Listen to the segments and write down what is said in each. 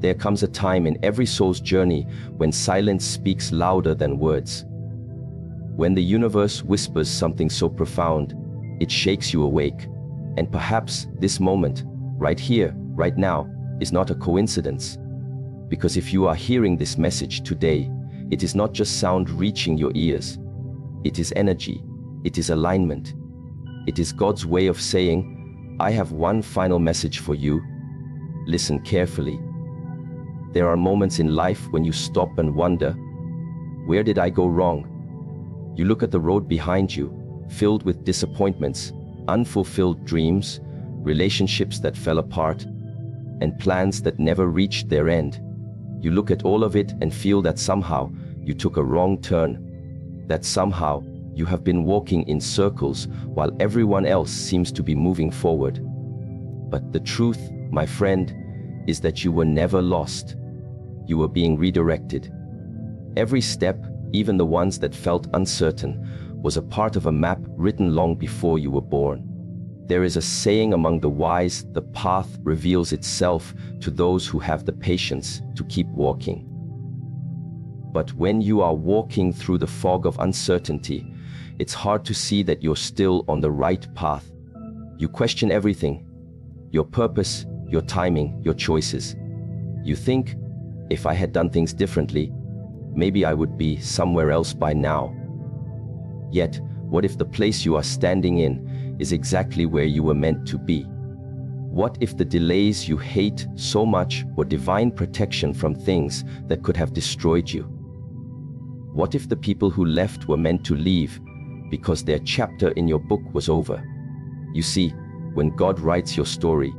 there comes a time in every soul's journey when silence speaks louder than words. When the universe whispers something so profound, it shakes you awake. And perhaps this moment, right here, right now, is not a coincidence. Because if you are hearing this message today, it is not just sound reaching your ears. It is energy. It is alignment. It is God's way of saying, I have one final message for you. Listen carefully. There are moments in life when you stop and wonder, where did I go wrong? You look at the road behind you, filled with disappointments, unfulfilled dreams, relationships that fell apart, and plans that never reached their end. You look at all of it and feel that somehow you took a wrong turn, that somehow you have been walking in circles while everyone else seems to be moving forward. But the truth, my friend, is that you were never lost. You were being redirected. Every step, even the ones that felt uncertain, was a part of a map written long before you were born. There is a saying among the wise, the path reveals itself to those who have the patience to keep walking. But when you are walking through the fog of uncertainty, it's hard to see that you're still on the right path. You question everything, your purpose, your timing, your choices. You think, if I had done things differently, maybe I would be somewhere else by now. Yet, what if the place you are standing in is exactly where you were meant to be? What if the delays you hate so much were divine protection from things that could have destroyed you? What if the people who left were meant to leave because their chapter in your book was over? You see, when God writes your story,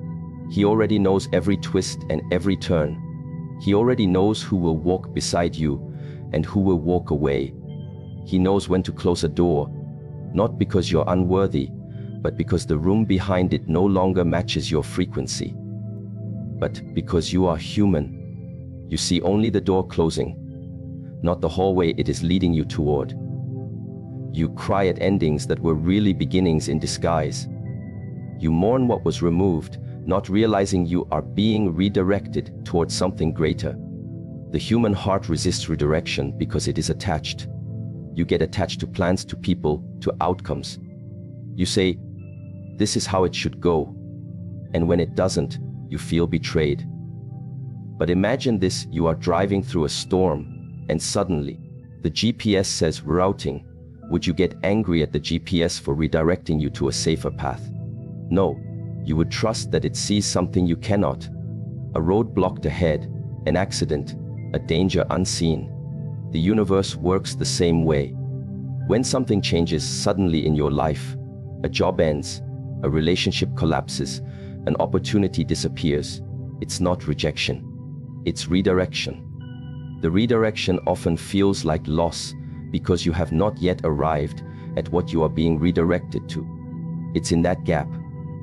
He already knows every twist and every turn. He already knows who will walk beside you and who will walk away. He knows when to close a door, not because you're unworthy, but because the room behind it no longer matches your frequency. But because you are human, you see only the door closing, not the hallway it is leading you toward. You cry at endings that were really beginnings in disguise. You mourn what was removed, not realizing you are being redirected towards something greater. The human heart resists redirection because it is attached. You get attached to plans, to people, to outcomes. You say, this is how it should go. And when it doesn't, you feel betrayed. But imagine this, you are driving through a storm, and suddenly, the GPS says routing. Would you get angry at the GPS for redirecting you to a safer path? No, you would trust that it sees something you cannot. A road blocked ahead, an accident, a danger unseen. The universe works the same way. When something changes suddenly in your life, a job ends, a relationship collapses, an opportunity disappears, it's not rejection, it's redirection. The redirection often feels like loss because you have not yet arrived at what you are being redirected to. It's in that gap,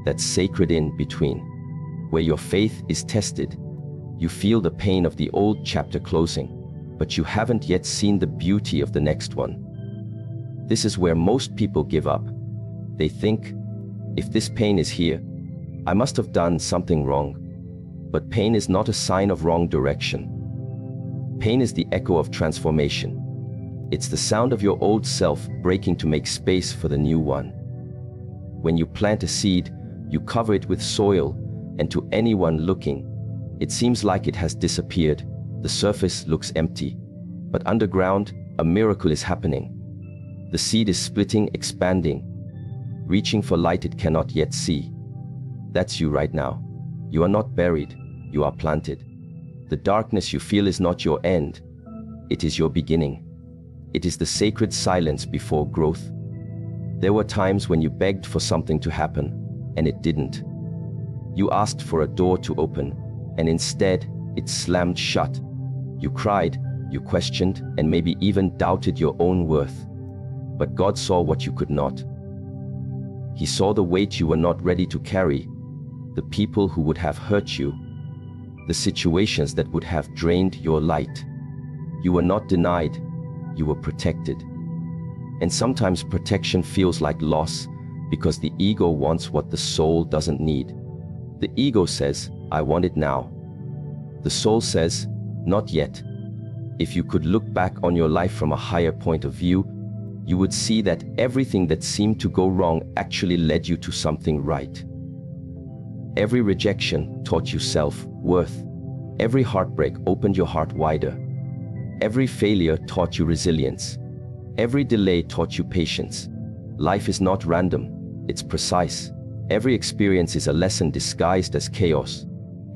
that sacred in between, where your faith is tested. You feel the pain of the old chapter closing, but you haven't yet seen the beauty of the next one. This is where most people give up. They think, if this pain is here, I must have done something wrong. But pain is not a sign of wrong direction. Pain is the echo of transformation. It's the sound of your old self breaking to make space for the new one. When you plant a seed, you cover it with soil, and to anyone looking, it seems like it has disappeared. The surface looks empty, but underground, a miracle is happening. The seed is splitting, expanding, reaching for light it cannot yet see. That's you right now. You are not buried, you are planted. The darkness you feel is not your end, it is your beginning. It is the sacred silence before growth. There were times when you begged for something to happen, and it didn't. You asked for a door to open, and instead, it slammed shut. You cried, you questioned, and maybe even doubted your own worth. But God saw what you could not. He saw the weight you were not ready to carry, the people who would have hurt you, the situations that would have drained your light. You were not denied, you were protected. And sometimes protection feels like loss because the ego wants what the soul doesn't need. The ego says, I want it now. The soul says, not yet. If you could look back on your life from a higher point of view, you would see that everything that seemed to go wrong actually led you to something right. Every rejection taught you self-worth. Every heartbreak opened your heart wider. Every failure taught you resilience. Every delay taught you patience. Life is not random, it's precise. Every experience is a lesson disguised as chaos.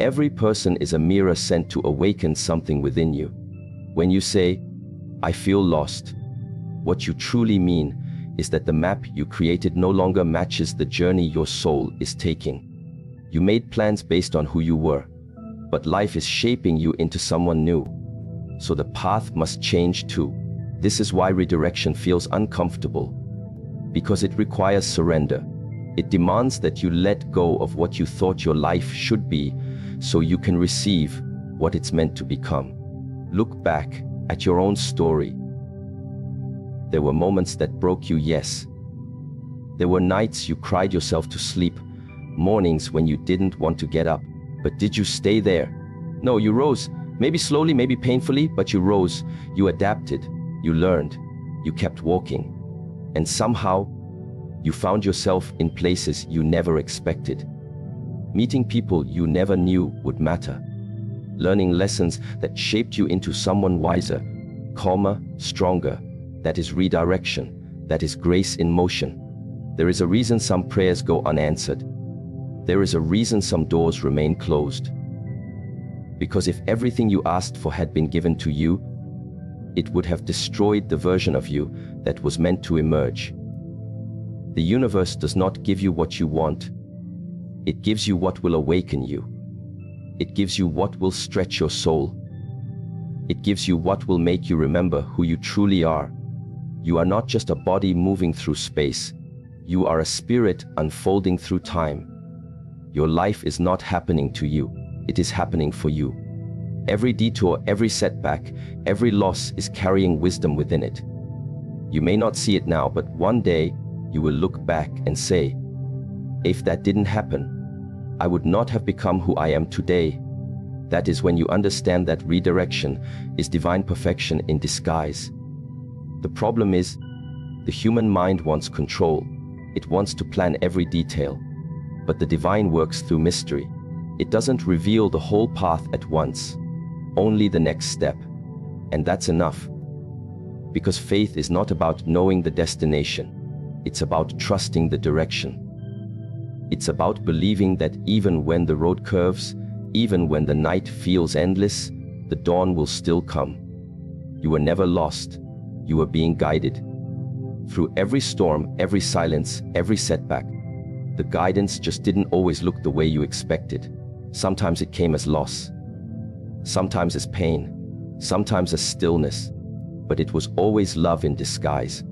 Every person is a mirror sent to awaken something within you. When you say, I feel lost, what you truly mean is that the map you created no longer matches the journey your soul is taking. You made plans based on who you were, but life is shaping you into someone new. So the path must change too. This is why redirection feels uncomfortable, because it requires surrender. It demands that you let go of what you thought your life should be so you can receive what it's meant to become. Look back at your own story. There were moments that broke you, yes. There were nights you cried yourself to sleep, mornings when you didn't want to get up. But did you stay there? No, you rose. Maybe slowly, maybe painfully, but you rose. You adapted. You learned. You kept walking. And somehow, you found yourself in places you never expected. Meeting people you never knew would matter. Learning lessons that shaped you into someone wiser, calmer, stronger. That is redirection. That is grace in motion. There is a reason some prayers go unanswered. There is a reason some doors remain closed. Because if everything you asked for had been given to you, it would have destroyed the version of you that was meant to emerge. The universe does not give you what you want. It gives you what will awaken you. It gives you what will stretch your soul. It gives you what will make you remember who you truly are. You are not just a body moving through space. You are a spirit unfolding through time. Your life is not happening to you. It is happening for you. Every detour, every setback, every loss is carrying wisdom within it. You may not see it now, but one day you will look back and say, if that didn't happen, I would not have become who I am today. That is when you understand that redirection is divine perfection in disguise. The problem is, the human mind wants control. It wants to plan every detail. But the divine works through mystery. It doesn't reveal the whole path at once, only the next step. And that's enough. Because faith is not about knowing the destination. It's about trusting the direction. It's about believing that even when the road curves, even when the night feels endless, the dawn will still come. You were never lost. You were being guided. Through every storm, every silence, every setback, the guidance just didn't always look the way you expected. Sometimes it came as loss. Sometimes as pain. Sometimes as stillness. But it was always love in disguise.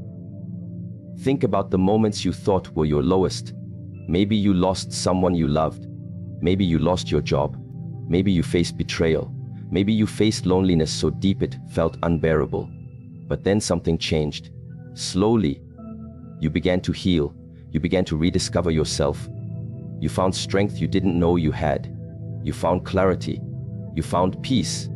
Think about the moments you thought were your lowest. Maybe you lost someone you loved. Maybe you lost your job. Maybe you faced betrayal. Maybe you faced loneliness so deep it felt unbearable. But then something changed. Slowly, you began to heal. You began to rediscover yourself. You found strength you didn't know you had. You found clarity. You found peace.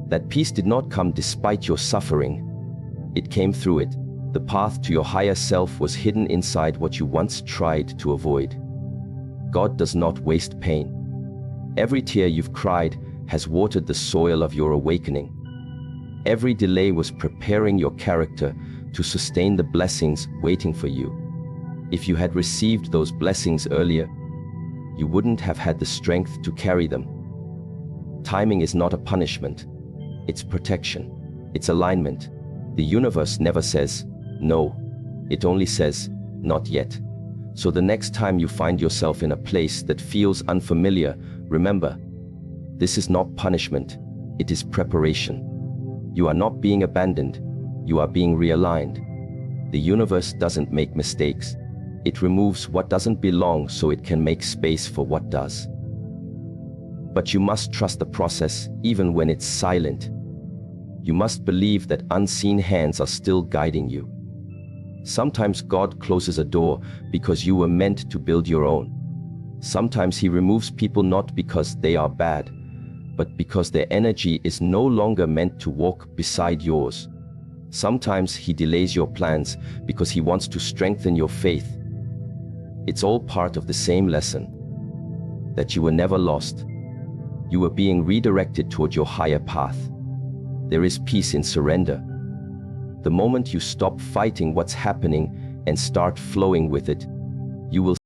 That peace did not come despite your suffering. It came through it. The path to your higher self was hidden inside what you once tried to avoid. God does not waste pain. Every tear you've cried has watered the soil of your awakening. Every delay was preparing your character to sustain the blessings waiting for you. If you had received those blessings earlier, you wouldn't have had the strength to carry them. Timing is not a punishment. It's protection. It's alignment. The universe never says, no. It only says, not yet. So the next time you find yourself in a place that feels unfamiliar, remember, this is not punishment. It is preparation. You are not being abandoned. You are being realigned. The universe doesn't make mistakes. It removes what doesn't belong so it can make space for what does. But you must trust the process even when it's silent. You must believe that unseen hands are still guiding you. Sometimes God closes a door because you were meant to build your own. Sometimes He removes people not because they are bad, but because their energy is no longer meant to walk beside yours. Sometimes he delays your plans because he wants to strengthen your faith. It's all part of the same lesson, that you were never lost. You were being redirected toward your higher path. There is peace in surrender. The moment you stop fighting what's happening and start flowing with it, you will